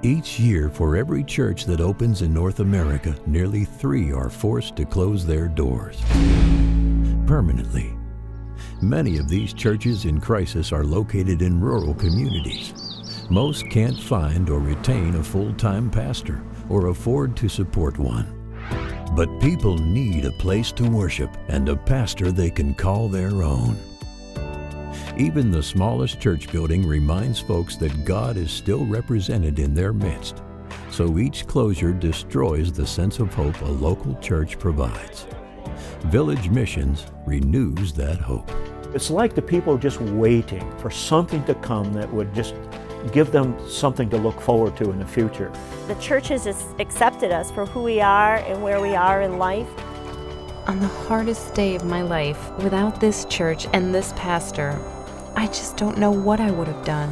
Each year, for every church that opens in North America, nearly 3 are forced to close their doors permanently. Many of these churches in crisis are located in rural communities. Most can't find or retain a full-time pastor or afford to support one. But people need a place to worship and a pastor they can call their own. Even the smallest church building reminds folks that God is still represented in their midst. So each closure destroys the sense of hope a local church provides. Village Missions renews that hope. It's like the people just waiting for something to come that would just give them something to look forward to in the future. The church has just accepted us for who we are and where we are in life. On the hardest day of my life, without this church and this pastor, I just don't know what I would have done.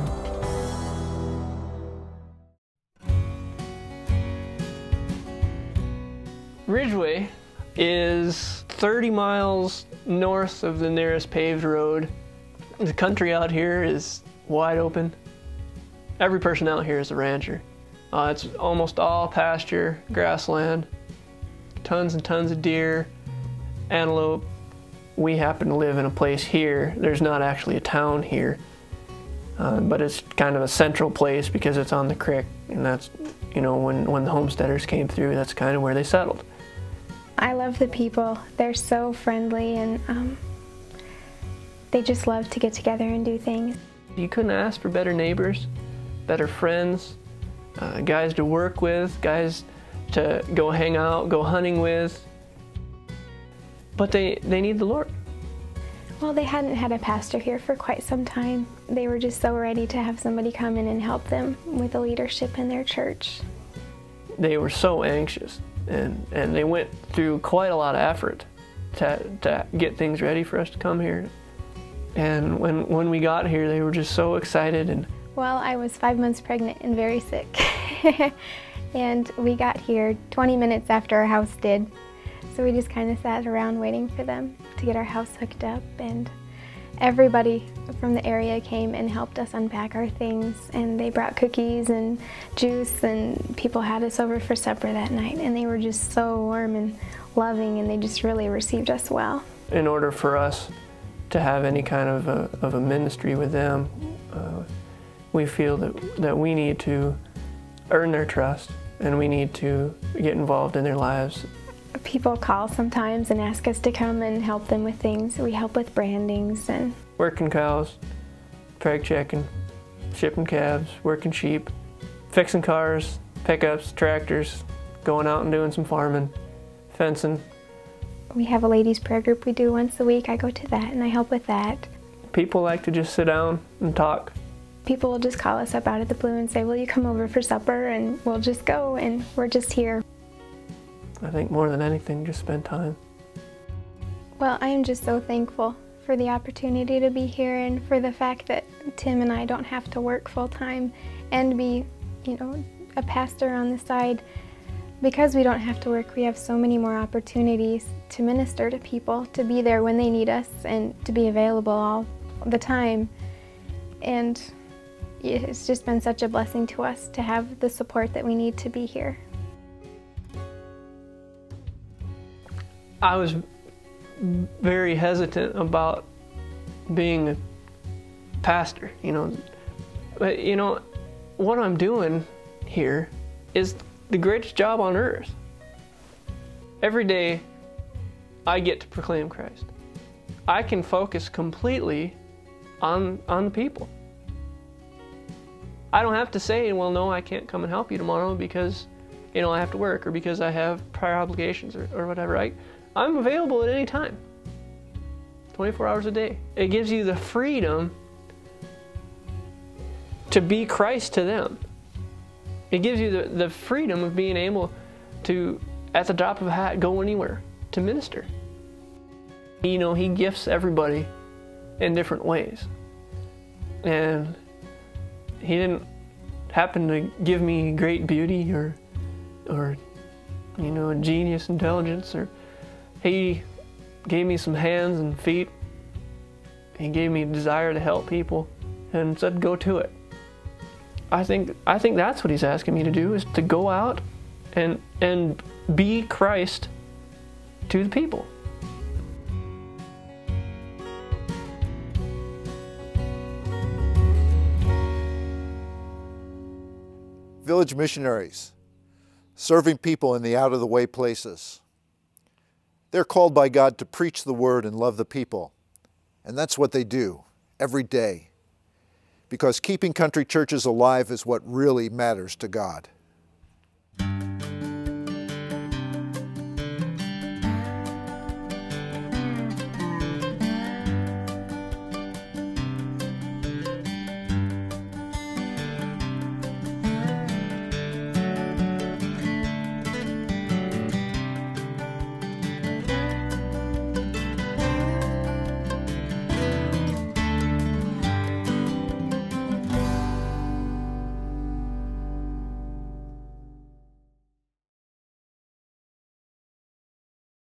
Ridgeway is 30 miles north of the nearest paved road. The country out here is wide open. Every person out here is a rancher. It's almost all pasture, grassland, tons and tons of deer, antelope. We happen to live in a place here. There's not actually a town here, but it's kind of a central place because it's on the creek, and that's, you know, when the homesteaders came through, that's kind of where they settled. I love the people. They're so friendly, and they just love to get together and do things. You couldn't ask for better neighbors, better friends, guys to work with, guys to go hang out, go hunting with. But they need the Lord. Well, they hadn't had a pastor here for quite some time. They were just so ready to have somebody come in and help them with the leadership in their church. They were so anxious, and they went through quite a lot of effort to get things ready for us to come here. And when we got here, they were just so excited. And well, I was 5 months pregnant and very sick. And we got here 20 minutes after our house did. So we just kind of sat around waiting for them to get our house hooked up, and everybody from the area came and helped us unpack our things, and they brought cookies and juice, and people had us over for supper that night, and they were just so warm and loving, and they just really received us well. In order for us to have any kind of a ministry with them, we feel that we need to earn their trust, and we need to get involved in their lives. People call sometimes and ask us to come and help them with things. We help with brandings and working cows, preg checking, shipping calves, working sheep, fixing cars, pickups, tractors, going out and doing some farming, fencing. We have a ladies' prayer group we do once a week. I go to that and I help with that. People like to just sit down and talk. People will just call us up out of the blue and say, will you come over for supper? And we'll just go, and we're just here. I think more than anything, just spend time. Well, I am just so thankful for the opportunity to be here, and for the fact that Tim and I don't have to work full-time and be, you know, a pastor on the side. Because we don't have to work, we have so many more opportunities to minister to people, to be there when they need us, and to be available all the time. And it's just been such a blessing to us to have the support that we need to be here. I was very hesitant about being a pastor, you know. But, you know, what I'm doing here is the greatest job on earth. Every day, I get to proclaim Christ. I can focus completely on the people. I don't have to say, well, no, I can't come and help you tomorrow because, you know, I have to work, or because I have prior obligations, or whatever. I'm available at any time, 24 hours a day. It gives you the freedom to be Christ to them. It gives you the freedom of being able to, at the drop of a hat, go anywhere to minister. You know, He gifts everybody in different ways. And He didn't happen to give me great beauty or you know, genius intelligence, or He gave me some hands and feet. He gave me a desire to help people and said, go to it. I think that's what he's asking me to do, is to go out and be Christ to the people. Village Missionaries, serving people in the out-of-the-way places. They're called by God to preach the word and love the people. And that's what they do every day. Because keeping country churches alive is what really matters to God.